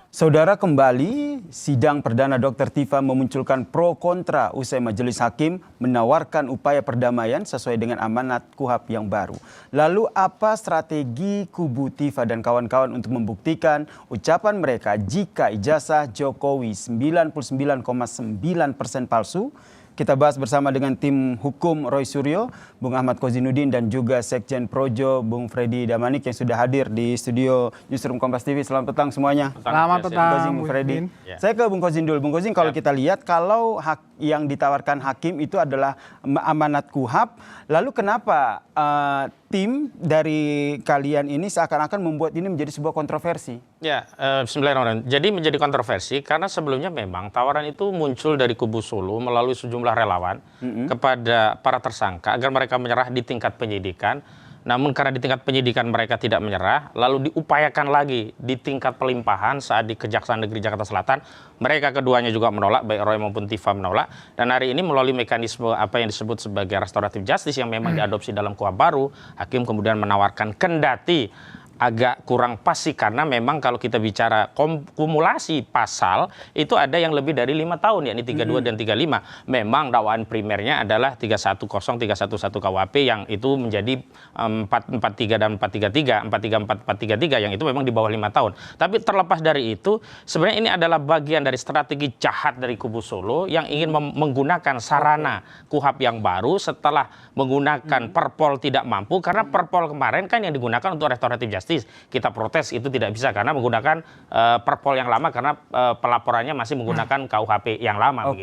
Saudara, kembali sidang perdana Dr. Tifa memunculkan pro kontra usai majelis hakim menawarkan upaya perdamaian sesuai dengan amanat KUHP yang baru. Lalu apa strategi kubu Tifa dan kawan-kawan untuk membuktikan ucapan mereka jika ijazah Jokowi 99,9% palsu? Kita bahas bersama dengan tim hukum Roy Suryo, Bung Ahmad Kozinuddin dan juga Sekjen Projo Bung Freddy Damanik yang sudah hadir di studio Newsroom Kompas TV. Selamat petang semuanya. Selamat petang, Bung Freddy. Saya ke Bung Kozin dulu. Bung Kozin, kalau kita lihat kalau hak yang ditawarkan hakim itu adalah amanat KUHP, lalu kenapa tim dari kalian ini seakan-akan membuat ini menjadi sebuah kontroversi? Ya, bismillahirrahmanirrahim. Jadi menjadi kontroversi karena sebelumnya memang tawaran itu muncul dari kubu Solo melalui sejumlah relawan kepada para tersangka agar mereka menyerah di tingkat penyidikan. Namun karena di tingkat penyidikan mereka tidak menyerah, lalu diupayakan lagi di tingkat pelimpahan saat di Kejaksaan Negeri Jakarta Selatan. Mereka keduanya juga menolak, baik Roy maupun Tifa menolak. Dan hari ini melalui mekanisme apa yang disebut sebagai restoratif justice yang memang diadopsi dalam KUHP baru, hakim kemudian menawarkan kendati agak kurang pas sih, karena memang kalau kita bicara kumulasi pasal itu ada yang lebih dari 5 tahun, yakni 32 dan 35. Memang dakwaan primernya adalah 310, 311 KUHP yang itu menjadi 443 dan 433, 434, 433 yang itu memang di bawah 5 tahun. Tapi terlepas dari itu, sebenarnya ini adalah bagian dari strategi jahat dari kubu Solo yang ingin menggunakan sarana KUHP yang baru setelah menggunakan Perpol tidak mampu, karena Perpol kemarin kan yang digunakan untuk restoratif justice. Kita protes itu tidak bisa karena menggunakan Perpol yang lama, karena pelaporannya masih menggunakan KUHP yang lama.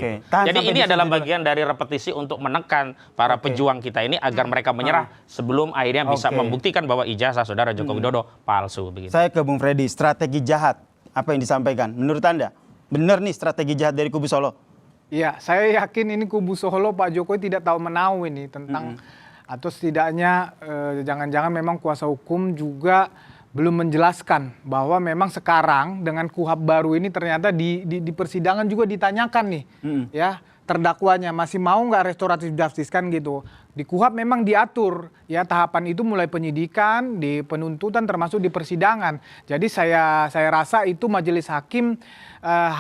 Jadi ini adalah bagian dari repetisi untuk menekan para pejuang kita ini agar mereka menyerah sebelum akhirnya bisa membuktikan bahwa ijazah saudara Joko Widodo palsu. Begitu. Saya ke Bung Freddy, strategi jahat apa yang disampaikan? Menurut Anda, benar nih strategi jahat dari kubu Solo? Iya, saya yakin ini kubu Solo Pak Jokowi tidak tahu menau ini tentang atau setidaknya jangan-jangan memang kuasa hukum juga belum menjelaskan bahwa memang sekarang dengan KUHP baru ini ternyata di persidangan juga ditanyakan nih, ya terdakwanya masih mau nggak restoratif justice kan gitu. Di KUHP memang diatur ya tahapan itu mulai penyidikan, di penuntutan termasuk di persidangan. Jadi saya rasa itu majelis hakim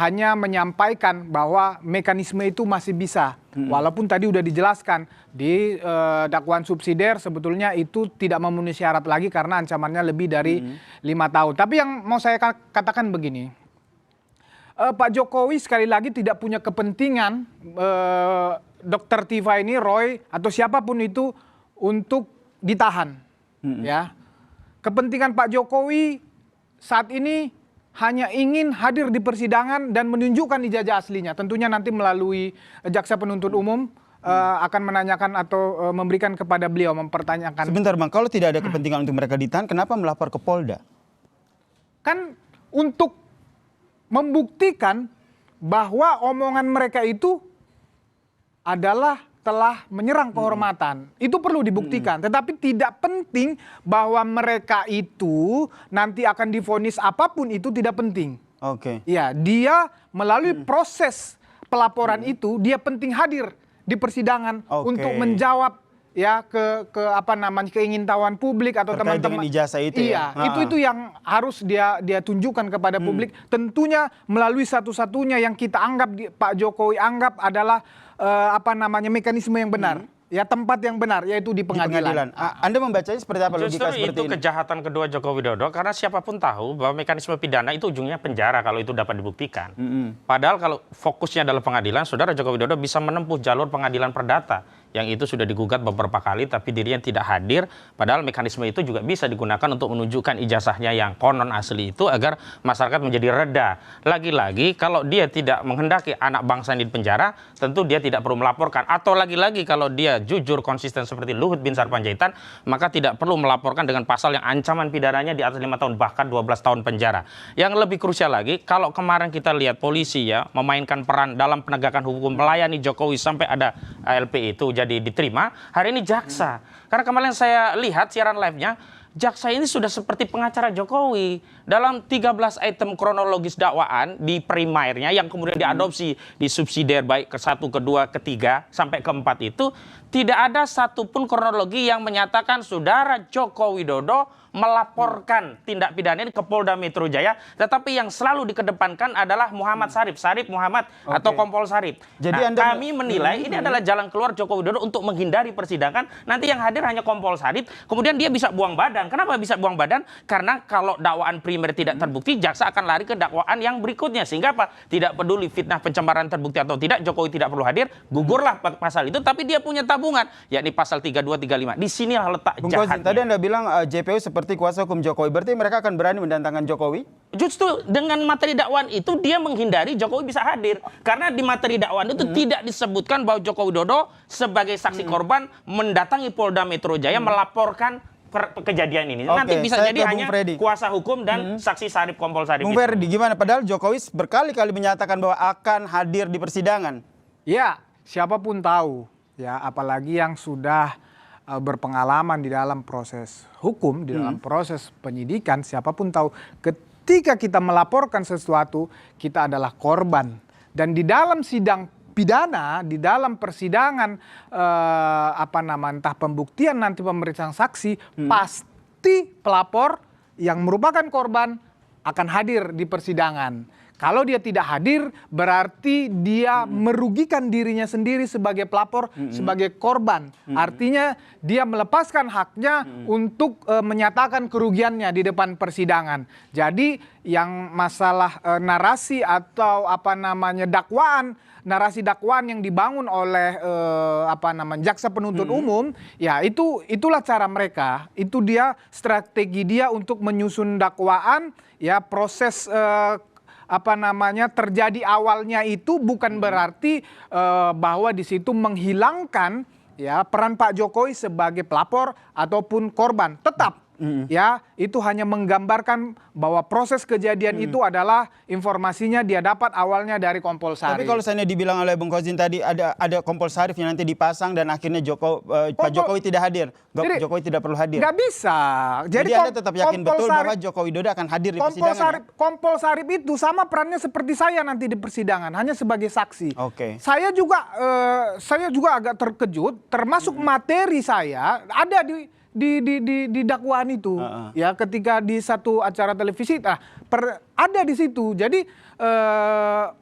hanya menyampaikan bahwa mekanisme itu masih bisa. Walaupun tadi udah dijelaskan di dakwaan subsidiar sebetulnya itu tidak memenuhi syarat lagi karena ancamannya lebih dari 5 tahun. Tapi yang mau saya katakan begini, Pak Jokowi sekali lagi tidak punya kepentingan Dr. Tifa ini, Roy atau siapapun itu untuk ditahan. Ya, kepentingan Pak Jokowi saat ini hanya ingin hadir di persidangan dan menunjukkan ijazah aslinya. Tentunya nanti melalui jaksa penuntut umum akan menanyakan atau memberikan kepada beliau, mempertanyakan. Sebentar Bang, kalau tidak ada kepentingan untuk mereka ditahan, kenapa melapor ke Polda? Kan untuk membuktikan bahwa omongan mereka itu adalah telah menyerang kehormatan. Itu perlu dibuktikan. Tetapi tidak penting bahwa mereka itu nanti akan divonis apapun, itu tidak penting. Ya, dia melalui proses pelaporan itu, dia penting hadir di persidangan untuk menjawab ya ke apa namanya keingintahuan publik atau teman-teman ijazah itu. Iya, itu yang harus dia tunjukkan kepada publik. Tentunya melalui satu-satunya yang kita anggap Pak Jokowi anggap adalah apa namanya mekanisme yang benar. Ya, tempat yang benar, yaitu di pengadilan. Anda membacanya seperti apa logika seperti itu? Kejahatan kedua Joko Widodo, karena siapapun tahu bahwa mekanisme pidana itu ujungnya penjara kalau itu dapat dibuktikan. Padahal kalau fokusnya adalah pengadilan, saudara Joko Widodo bisa menempuh jalur pengadilan perdata yang itu sudah digugat beberapa kali tapi dirinya tidak hadir, padahal mekanisme itu juga bisa digunakan untuk menunjukkan ijazahnya yang konon asli itu agar masyarakat menjadi reda. Lagi-lagi kalau dia tidak menghendaki anak bangsa ini di penjara, tentu dia tidak perlu melaporkan. Atau lagi-lagi kalau dia jujur konsisten seperti Luhut bin Sarpanjaitan, maka tidak perlu melaporkan dengan pasal yang ancaman pidananya di atas 5 tahun bahkan 12 tahun penjara. Yang lebih krusial lagi, kalau kemarin kita lihat polisi ya memainkan peran dalam penegakan hukum melayani Jokowi sampai ada ALP itu jadi diterima, hari ini jaksa. Karena kemarin saya lihat siaran live-nya, jaksa ini sudah seperti pengacara Jokowi. Dalam 13 item kronologis dakwaan di primernya yang kemudian diadopsi di subsidiar baik ke 1, ke 2, ke 3, sampai ke 4 itu, tidak ada satupun kronologi yang menyatakan saudara Joko Widodo melaporkan tindak pidana ini ke Polda Metro Jaya, tetapi yang selalu dikedepankan adalah Muhammad Sarip Muhammad atau Kompol Sarip. Jadi Kami menilai ini adalah jalan keluar Joko Widodo untuk menghindari persidangan. Nanti yang hadir hanya Kompol Sarip, kemudian dia bisa buang badan. Kenapa bisa buang badan? Karena kalau dakwaan primer tidak terbukti, jaksa akan lari ke dakwaan yang berikutnya. Sehingga apa? Tidak peduli fitnah pencemaran terbukti atau tidak, Jokowi tidak perlu hadir. Gugurlah pasal itu, tapi dia punya tabungan, yakni pasal 32, 35. Di sinilah letak jahatnya. Tadi Anda bilang JPU seperti kuasa hukum Jokowi, berarti mereka akan berani mendatangkan Jokowi? Justru dengan materi dakwaan itu dia menghindari Jokowi bisa hadir. Karena di materi dakwaan itu tidak disebutkan bahwa Joko Widodo sebagai saksi korban mendatangi Polda Metro Jaya melaporkan kejadian ini. Nanti bisa jadi hanya kuasa hukum dan saksi Sarip, Kompol Sarip. Bung Ferdi, gimana? Padahal Jokowi berkali-kali menyatakan bahwa akan hadir di persidangan. Ya, siapapun tahu, ya, apalagi yang sudah berpengalaman di dalam proses hukum, di dalam proses penyidikan, siapapun tahu ketika kita melaporkan sesuatu, kita adalah korban. Dan di dalam sidang pidana, di dalam persidangan entah pembuktian nanti pemeriksaan saksi, pasti pelapor yang merupakan korban akan hadir di persidangan. Kalau dia tidak hadir, berarti dia merugikan dirinya sendiri sebagai pelapor, sebagai korban. Artinya dia melepaskan haknya untuk menyatakan kerugiannya di depan persidangan. Jadi yang masalah narasi atau dakwaan, narasi dakwaan yang dibangun oleh jaksa penuntut umum, ya itulah cara mereka. Itu dia strategi dia untuk menyusun dakwaan, ya proses terjadi awalnya itu bukan berarti bahwa di situ menghilangkan ya peran Pak Jokowi sebagai pelapor ataupun korban. Tetap ya itu hanya menggambarkan bahwa proses kejadian itu adalah informasinya dia dapat awalnya dari Kompol Sarip. Tapi kalau misalnya dibilang oleh Bung Kozin tadi ada Kompol Sarip yang nanti dipasang dan akhirnya Pak Jokowi tidak hadir. Jokowi tidak perlu hadir. Nggak bisa. Jadi Anda tetap yakin betul bahwa Jokowi Widodo akan hadir di persidangan? Kompol Sarip itu sama perannya seperti saya nanti di persidangan, hanya sebagai saksi. Saya juga agak terkejut, termasuk materi saya ada di dakwaan itu, ya ketika di satu acara televisi, ada di situ. Jadi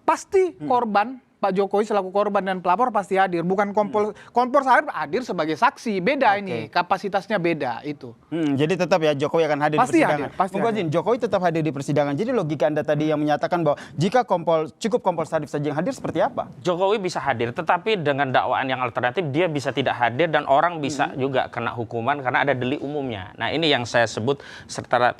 pasti korban Pak Jokowi selaku korban dan pelapor pasti hadir, bukan Kompol Sarip hadir sebagai saksi. Beda ini, kapasitasnya beda itu. Jadi tetap ya Jokowi akan hadir pasti di persidangan. Pasti hadir. Jokowi tetap hadir di persidangan. Jadi logika Anda tadi yang menyatakan bahwa jika cukup Kompol Sarip saja yang hadir seperti apa? Jokowi bisa hadir, tetapi dengan dakwaan yang alternatif dia bisa tidak hadir dan orang bisa juga kena hukuman karena ada delik umumnya. Nah ini yang saya sebut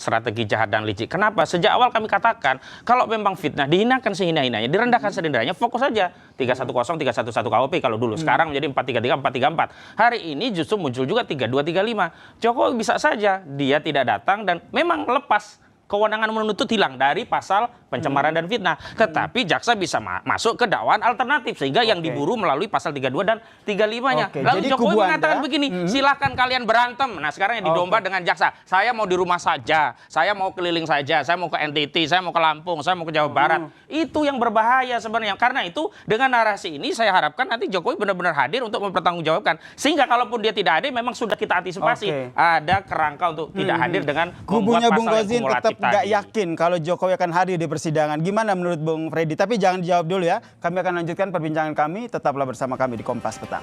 strategi jahat dan licik. Kenapa? Sejak awal kami katakan kalau memang fitnah dihinakan sehina-hinanya, direndahkan serendah-rendahnya, fokus saja 310, 311 KUHP kalau dulu. Sekarang menjadi 433, 434. Hari ini justru muncul juga 32, 35. Jokowi bisa saja dia tidak datang dan memang lepas kewenangan menuntut hilang dari pasal pencemaran dan fitnah. Tetapi jaksa bisa masuk ke dakwaan alternatif sehingga yang diburu melalui pasal 32 dan 35-nya. Lalu jadi Jokowi mengatakan begini, silahkan kalian berantem. Nah sekarang yang didomba dengan jaksa. Saya mau di rumah saja, saya mau keliling saja, saya mau ke NTT, saya mau ke Lampung, saya mau ke Jawa Barat. Itu yang berbahaya sebenarnya. Karena itu dengan narasi ini saya harapkan nanti Jokowi benar-benar hadir untuk mempertanggungjawabkan. Sehingga kalaupun dia tidak hadir memang sudah kita antisipasi. Ada kerangka untuk tidak hadir dengan membuat pasal yang kumulatif. Nggak yakin kalau Jokowi akan hadir di persidangan. Gimana menurut Bung Freddy? Tapi jangan dijawab dulu ya. Kami akan lanjutkan perbincangan kami. Tetaplah bersama kami di Kompas Petang.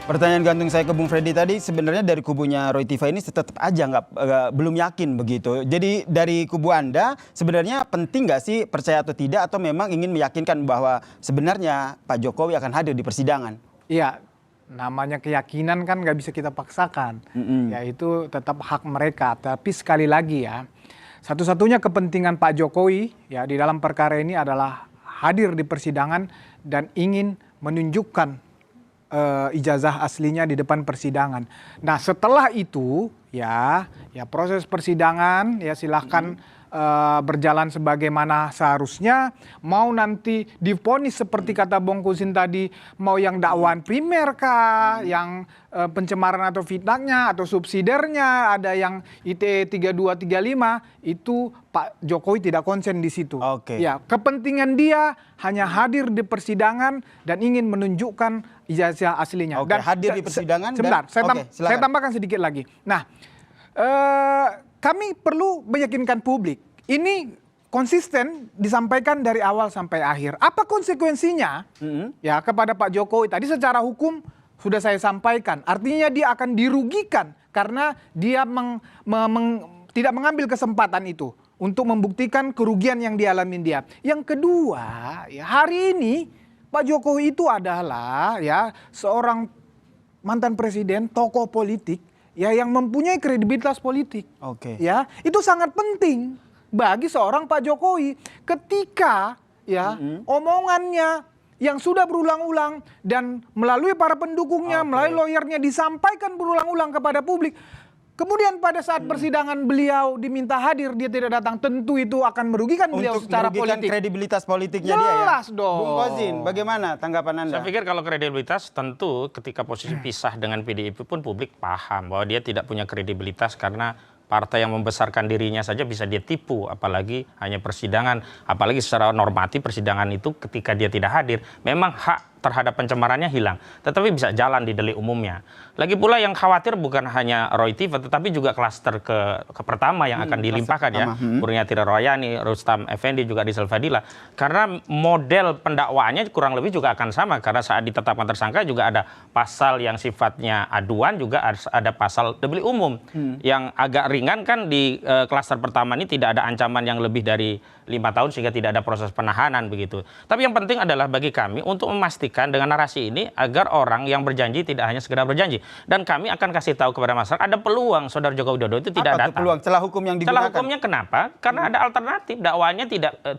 Pertanyaan gantung saya ke Bung Freddy tadi, sebenarnya dari kubunya Roy Tiva ini tetap aja belum yakin begitu. Jadi dari kubu Anda sebenarnya penting nggak sih percaya atau tidak, atau memang ingin meyakinkan bahwa sebenarnya Pak Jokowi akan hadir di persidangan? Iya, namanya keyakinan kan nggak bisa kita paksakan. Ya itu tetap hak mereka. Tapi sekali lagi ya, satu-satunya kepentingan Pak Jokowi ya di dalam perkara ini adalah hadir di persidangan dan ingin menunjukkan ijazah aslinya di depan persidangan. Nah setelah itu ya proses persidangan ya silahkan berjalan sebagaimana seharusnya. Mau nanti divonis seperti kata Bung Kusin tadi, mau yang dakwaan primer kah, yang pencemaran atau fitnahnya atau subsidiarnya, ada yang ITE 3235, itu Pak Jokowi tidak konsen di situ. Ya, kepentingan dia hanya hadir di persidangan dan ingin menunjukkan ijazah aslinya. Dan hadir di persidangan. Sebentar, saya tambahkan sedikit lagi. Nah, kami perlu meyakinkan publik. Ini konsisten disampaikan dari awal sampai akhir. Apa konsekuensinya ya kepada Pak Jokowi? Tadi secara hukum sudah saya sampaikan. Artinya dia akan dirugikan karena dia tidak mengambil kesempatan itu untuk membuktikan kerugian yang dialami dia. Yang kedua, ya hari ini Pak Jokowi itu adalah ya seorang mantan presiden, tokoh politik ya yang mempunyai kredibilitas politik. Ya, itu sangat penting bagi seorang Pak Jokowi ketika ya omongannya yang sudah berulang-ulang dan melalui para pendukungnya, melalui lawyernya disampaikan berulang-ulang kepada publik. Kemudian pada saat persidangan beliau diminta hadir, dia tidak datang, tentu itu akan merugikan beliau secara politik. Kredibilitas politiknya dia ya. Jelas dong. Bung Kozin, bagaimana tanggapan Anda? Saya pikir kalau kredibilitas tentu ketika posisi pisah dengan PDIP pun publik paham bahwa dia tidak punya kredibilitas karena partai yang membesarkan dirinya saja bisa dia tipu, apalagi hanya persidangan, apalagi secara normatif persidangan itu ketika dia tidak hadir, memang hak terhadap pencemarannya hilang, tetapi bisa jalan di delik umumnya. Lagi pula yang khawatir bukan hanya Roy Tiva, tetapi juga klaster ke pertama yang akan dilimpahkan ya, Kurniati Royani, Rustam Effendi, juga Rizal Fadila. Karena model pendakwaannya kurang lebih juga akan sama, karena saat ditetapkan tersangka juga ada pasal yang sifatnya aduan, juga ada pasal delik umum. Yang agak ringan kan di klaster pertama ini tidak ada ancaman yang lebih dari 5 tahun sehingga tidak ada proses penahanan begitu. Tapi yang penting adalah bagi kami untuk memastikan dengan narasi ini agar orang yang berjanji tidak hanya sekedar berjanji. Dan kami akan kasih tahu kepada masyarakat ada peluang Saudara Joko Widodo itu tidak datang. Peluang celah hukum yang digunakan? Celah hukumnya kenapa? Karena ada alternatif. Dakwaannya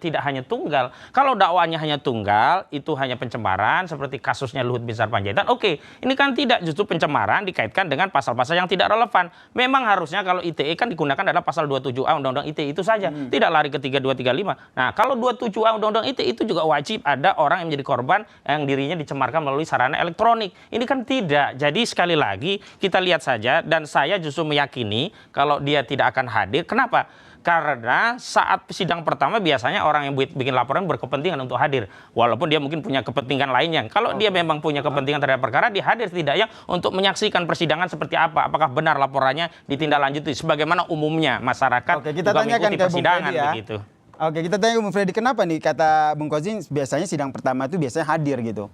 tidak hanya tunggal. Kalau dakwaannya hanya tunggal, itu hanya pencemaran seperti kasusnya Luhut Binsar Panjaitan. Oke, ini kan tidak, justru pencemaran dikaitkan dengan pasal-pasal yang tidak relevan. Memang harusnya kalau ITE kan digunakan adalah pasal 27A Undang-Undang ITE itu saja. Tidak lari ke 3235. Nah, kalau 27A Undang-Undang ITE itu juga wajib ada orang yang menjadi korban yang dirinya dicemarkan melalui sarana elektronik. Ini kan tidak. Jadi sekali lagi kita lihat saja, dan saya justru meyakini kalau dia tidak akan hadir. Kenapa? Karena saat sidang pertama biasanya orang yang bikin laporan berkepentingan untuk hadir. Walaupun dia mungkin punya kepentingan lainnya. Kalau dia memang punya kepentingan terhadap perkara, dia hadir setidaknya untuk menyaksikan persidangan seperti apa. Apakah benar laporannya ditindaklanjuti. Sebagaimana umumnya masyarakat kita juga tanyakan mengikuti ke persidangan ya. begitu. Kita tanya ke Bung Freddy, kenapa nih kata Bung Kozin biasanya sidang pertama itu biasanya hadir gitu?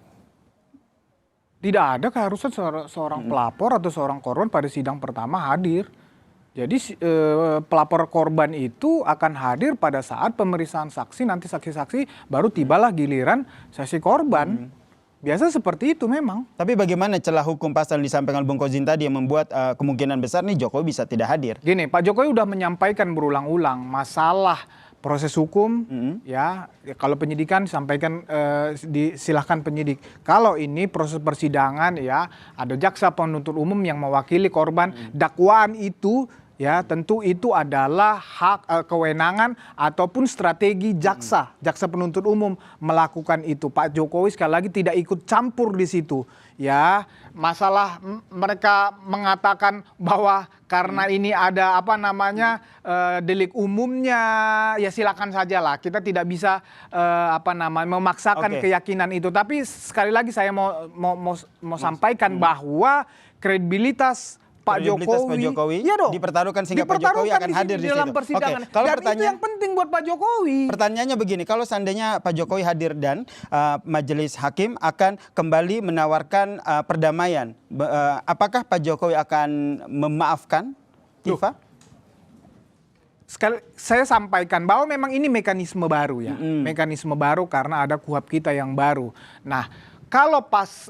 Tidak ada keharusan seorang pelapor atau seorang korban pada sidang pertama hadir. Jadi pelapor korban itu akan hadir pada saat pemeriksaan saksi, nanti saksi-saksi baru tibalah giliran saksi korban. Biasa seperti itu memang. Tapi bagaimana celah hukum pasal yang disampaikan Bung Kozin tadi yang membuat kemungkinan besar nih Jokowi bisa tidak hadir? Gini, Pak Jokowi udah menyampaikan berulang-ulang masalah proses hukum, ya kalau penyidikan disampaikan silahkan penyidik. Kalau ini proses persidangan ya ada jaksa penuntut umum yang mewakili korban, dakwaan itu ya tentu itu adalah hak kewenangan ataupun strategi jaksa penuntut umum melakukan itu. Pak Jokowi sekali lagi tidak ikut campur di situ. Ya, masalah mereka mengatakan bahwa karena ini ada delik umumnya, ya silakan sajalah. Kita tidak bisa memaksakan keyakinan itu. Tapi sekali lagi saya mau sampaikan bahwa kredibilitas Pak Jokowi, ya dong, dipertaruhkan sehingga Pak Jokowi akan hadir di dalam persidangan. Dan itu yang penting buat Pak Jokowi. Pertanyaannya begini, kalau seandainya Pak Jokowi hadir dan majelis hakim akan kembali menawarkan perdamaian, apakah Pak Jokowi akan memaafkan Tiva? Sekali saya sampaikan bahwa memang ini mekanisme baru ya, mekanisme baru karena ada KUHP kita yang baru. Nah, kalau pas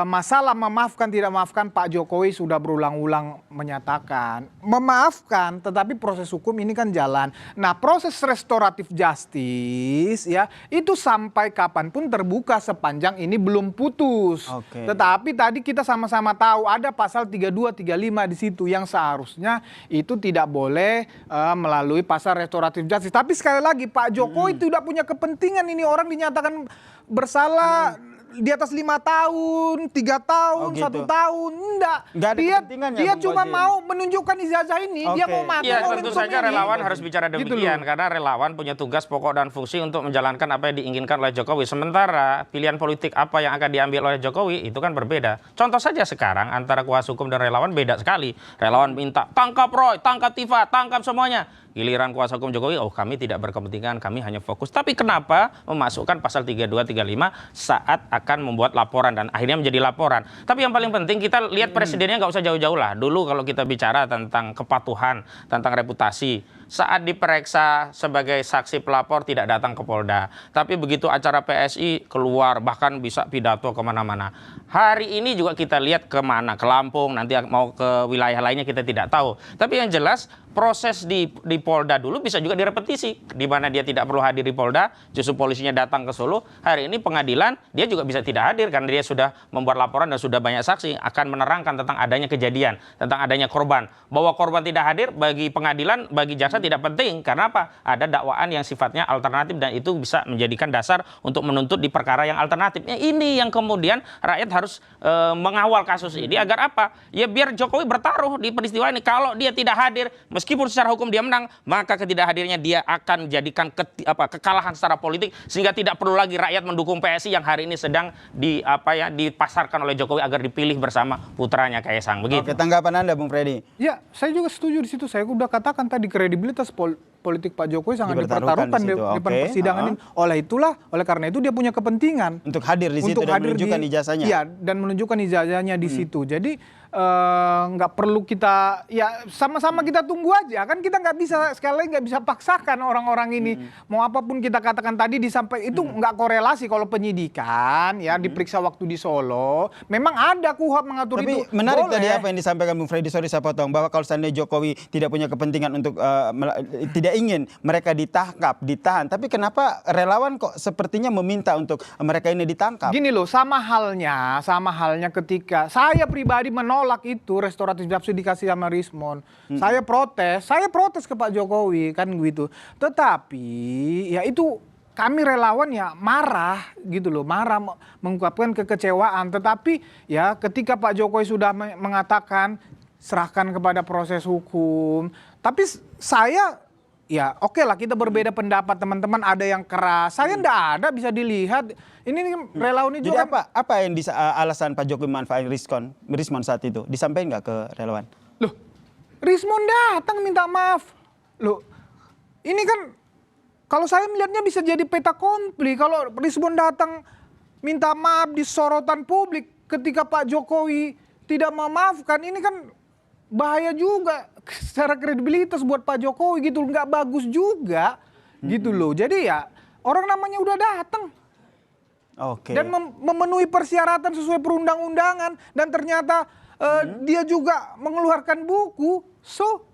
masalah memaafkan tidak memaafkan, Pak Jokowi sudah berulang-ulang menyatakan memaafkan, tetapi proses hukum ini kan jalan. Nah, proses restoratif justice ya itu sampai kapanpun terbuka sepanjang ini belum putus. Oke. Tetapi tadi kita sama-sama tahu ada pasal 32, 35 di situ yang seharusnya itu tidak boleh melalui pasal restoratif justice. Tapi sekali lagi Pak Jokowi tidak punya kepentingan ini orang dinyatakan bersalah di atas 5 tahun, 3 tahun, Oh, gitu. 1 tahun, enggak. Nggak ada kepentingannya, Dia Bung cuma Fajri. mau menunjukkan ijazah ini, dia Oke. mau mati. Ya mau tentu momentum saja ini. relawan harus bicara Gitu demikian loh. karena relawan punya tugas pokok dan fungsi untuk menjalankan apa yang diinginkan oleh Jokowi. Sementara pilihan politik apa yang akan diambil oleh Jokowi itu kan berbeda. Contoh saja sekarang antara kuasa hukum dan relawan beda sekali. Relawan minta tangkap Roy, tangkap Tifa, tangkap semuanya. Giliran kuasa hukum Jokowi, oh kami tidak berkepentingan, kami hanya fokus. Tapi kenapa memasukkan pasal 32, 35 saat akan membuat laporan dan akhirnya menjadi laporan. Tapi yang paling penting kita lihat presidennya nggak usah jauh-jauh lah. Dulu kalau kita bicara tentang kepatuhan, tentang reputasi, saat diperiksa sebagai saksi pelapor tidak datang ke Polda. Tapi begitu acara PSI keluar bahkan bisa pidato kemana-mana. Hari ini juga kita lihat kemana, ke Lampung, nanti mau ke wilayah lainnya kita tidak tahu. Tapi yang jelas proses di Polda dulu bisa juga direpetisi. Di mana dia tidak perlu hadir di Polda, justru polisinya datang ke Solo. Hari ini pengadilan dia juga bisa tidak hadir karena dia sudah membuat laporan dan sudah banyak saksi akan menerangkan tentang adanya kejadian, tentang adanya korban. Bahwa korban tidak hadir bagi pengadilan, bagi jaksa tidak penting. Karena apa? Ada dakwaan yang sifatnya alternatif dan itu bisa menjadikan dasar untuk menuntut di perkara yang alternatif. Ini yang kemudian rakyat harus mengawal kasus ini agar apa? Ya biar Jokowi bertaruh di peristiwa ini. Kalau dia tidak hadir, meskipun secara hukum dia menang, maka ketidakhadirnya dia akan menjadikan kekalahan secara politik sehingga tidak perlu lagi rakyat mendukung PSI yang hari ini sedang dipasarkan oleh Jokowi agar dipilih bersama putranya Kaisang. Begitu. Oke, tanggapan Anda Bung Freddy? Ya, saya juga setuju di situ. Saya udah katakan tadi kredibilitas politik Pak Jokowi sangat Dipertaruhkan dipertaruhkan di di situ. depan Oke, persidangan ini. Oleh karena itu dia punya kepentingan Untuk hadir di situ dan menunjukkan ijazahnya. Iya, dan menunjukkan ijazahnya di situ. Jadi nggak perlu kita, ya sama-sama kita tunggu aja. Kan kita nggak bisa, sekali lagi nggak bisa paksakan orang-orang ini. Mau apapun kita katakan tadi itu nggak korelasi. Kalau penyidikan ya diperiksa waktu di Solo, memang ada KUHP mengatur Tapi itu. menarik Boleh. tadi apa yang disampaikan Bung Freddy, sorry saya potong, bahwa kalau seandainya Jokowi tidak punya kepentingan untuk tidak ingin mereka ditangkap, ditahan, tapi kenapa relawan kok sepertinya meminta untuk mereka ini ditangkap? Gini loh, sama halnya ketika saya pribadi menolak itu restoratif justice dikasih sama Rismon. Saya protes ke Pak Jokowi kan gitu. Tetapi ya itu kami relawan ya marah gitu loh, mengungkapkan kekecewaan. Tetapi ya ketika Pak Jokowi sudah mengatakan serahkan kepada proses hukum. Tapi saya ya oke lah kita berbeda pendapat teman-teman, ada yang keras. Saya enggak ada, bisa dilihat. Ini relawan itu Jadi kan apa yang alasan Pak Jokowi manfaatin Rismon saat itu? Disampaikan nggak ke relawan? Loh, Rismon datang minta maaf. Loh, ini kan kalau saya melihatnya bisa jadi peta kompli. Kalau Rismon datang minta maaf di sorotan publik ketika Pak Jokowi tidak memaafkan, ini kan bahaya juga secara kredibilitas buat Pak Jokowi gitu. Nggak bagus juga gitu loh. Jadi ya orang namanya udah datang. Oke. Dan memenuhi persyaratan sesuai perundang-undangan dan ternyata dia juga mengeluarkan buku, so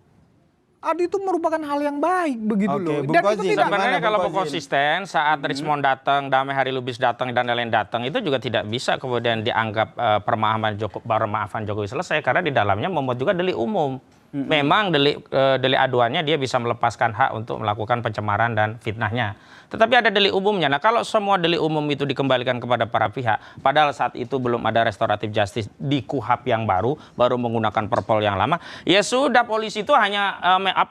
itu merupakan hal yang baik begitu Oke, loh. Bung Dan Fajri, itu tidak Sebenarnya Bung kalau Fajri? konsisten saat Rismon datang, Damai Hari Lubis datang dan lain-lain datang itu juga tidak bisa kemudian dianggap permaafan Jokowi selesai karena di dalamnya memuat juga delik umum. Memang delik aduannya dia bisa melepaskan hak untuk melakukan pencemaran dan fitnahnya. Tetapi ada delik umumnya. Nah kalau semua delik umum itu dikembalikan kepada para pihak, padahal saat itu belum ada restoratif justice di KUHP yang baru menggunakan Perpol yang lama, ya sudah polisi itu hanya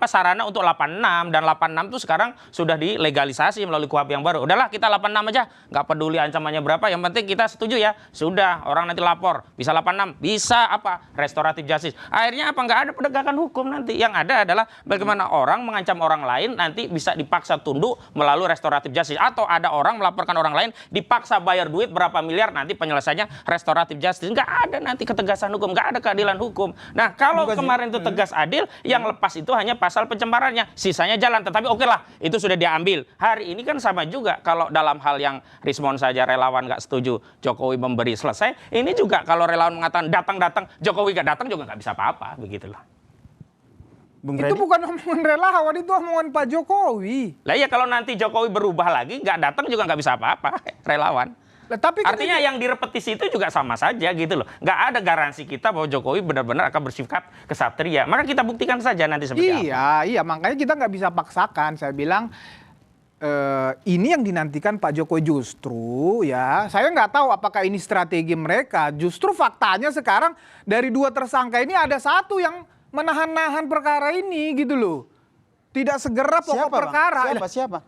sarana untuk 86 dan 86 itu sekarang sudah dilegalisasi melalui KUHP yang baru. Udahlah kita 86 aja, nggak peduli ancamannya berapa, yang penting kita setuju ya. Sudah orang nanti lapor, bisa 86, bisa restoratif justice. Akhirnya apa? Nggak ada penegakan penegakan hukum nanti. Yang ada adalah bagaimana orang mengancam orang lain nanti bisa dipaksa tunduk melalui restoratif justice. Atau ada orang melaporkan orang lain dipaksa bayar duit berapa miliar, nanti penyelesaiannya restoratif justice. Nggak ada nanti ketegasan hukum, nggak ada keadilan hukum. Nah kalau kemarin itu tegas adil, yang lepas itu hanya pasal pencemarannya, sisanya jalan. Tetapi oke lah, itu sudah diambil. Hari ini kan sama juga, kalau dalam hal yang Rismon saja relawan nggak setuju Jokowi memberi selesai, ini juga kalau relawan mengatakan datang-datang, Jokowi nggak datang juga nggak bisa apa-apa, begitulah. Bung Itu Freddy? bukan omongan relawan, itu omongan Pak Jokowi. Lah ya kalau nanti Jokowi berubah lagi, nggak datang juga nggak bisa apa-apa, relawan. Lah, tapi kan Artinya yang direpetisi itu juga sama saja gitu loh. Nggak ada garansi kita bahwa Jokowi benar-benar akan bersikap kesatria. Maka kita buktikan saja nanti seperti apa. iya, makanya kita nggak bisa paksakan. Saya bilang ini yang dinantikan Pak Jokowi justru ya. Saya nggak tahu apakah ini strategi mereka. Justru faktanya sekarang dari 2 tersangka ini ada 1 yang menahan-nahan perkara ini gitu loh. Tidak segera pokok Siapa, Bang? perkara. Siapa?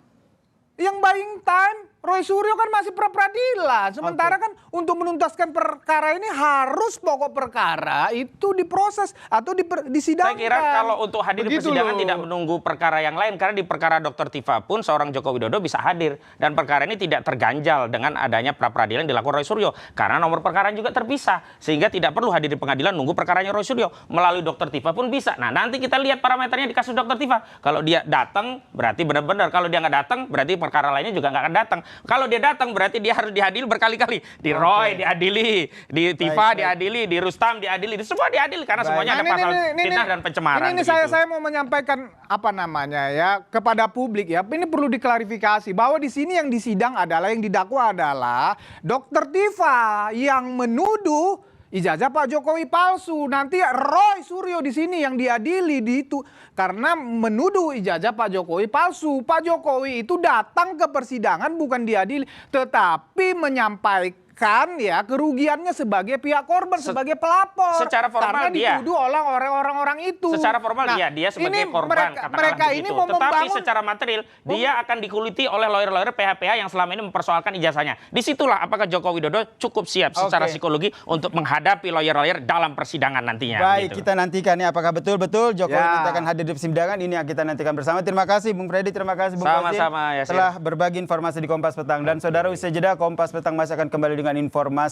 Yang buying time, Roy Suryo kan masih pra-peradilan. Sementara kan untuk menuntaskan perkara ini harus pokok perkara itu diproses atau disidangkan. Saya kira kalau untuk hadir di Begitu persidangan loh. tidak menunggu perkara yang lain. Karena di perkara Dr. Tifa pun seorang Joko Widodo bisa hadir. Dan perkara ini tidak terganjal dengan adanya pra-peradilan yang dilakukan Roy Suryo. Karena nomor perkara juga terpisah. Sehingga tidak perlu hadir di pengadilan nunggu perkaranya Roy Suryo. Melalui Dr. Tifa pun bisa. Nah nanti kita lihat parameternya di kasus Dr. Tifa. Kalau dia datang berarti benar-benar. Kalau dia nggak datang berarti perkara lainnya juga nggak akan datang. Kalau dia datang berarti dia harus diadili berkali-kali. Di Roy diadili, di Tifa diadili, di Rustam diadili, di semua diadili karena semuanya ada pasal fitnah dan pencemaran. Ini saya mau menyampaikan apa namanya ya kepada publik ya. Ini perlu diklarifikasi bahwa di sini yang disidang adalah yang didakwa adalah Dr. Tifa yang menuduh ijazah Pak Jokowi palsu. Nanti Roy Suryo di sini yang diadili di itu karena menuduh ijazah Pak Jokowi palsu. Pak Jokowi itu datang ke persidangan bukan diadili, tetapi menyampaikan ya kerugiannya sebagai pihak korban, sebagai pelapor. Secara formal karena dia dituduh oleh orang-orang itu. Secara formal dia sebagai korban, mereka ini mau tetapi membangun secara material dia akan dikuliti oleh lawyer-lawyer PH-PH yang selama ini mempersoalkan ijazahnya. Disitulah apakah Joko Widodo cukup siap secara psikologi untuk menghadapi lawyer-lawyer dalam persidangan nantinya. Baik, gitu. kita nantikan ya apakah betul-betul Jokowi nanti akan hadir di persidangan. Ini yang kita nantikan bersama. Terima kasih Bung Freddy, terima kasih Bung Fauzi Sama-sama, Yasir. telah berbagi informasi di Kompas Petang. Dan saudara, usai jeda Kompas Petang masih akan kembali dengan informasi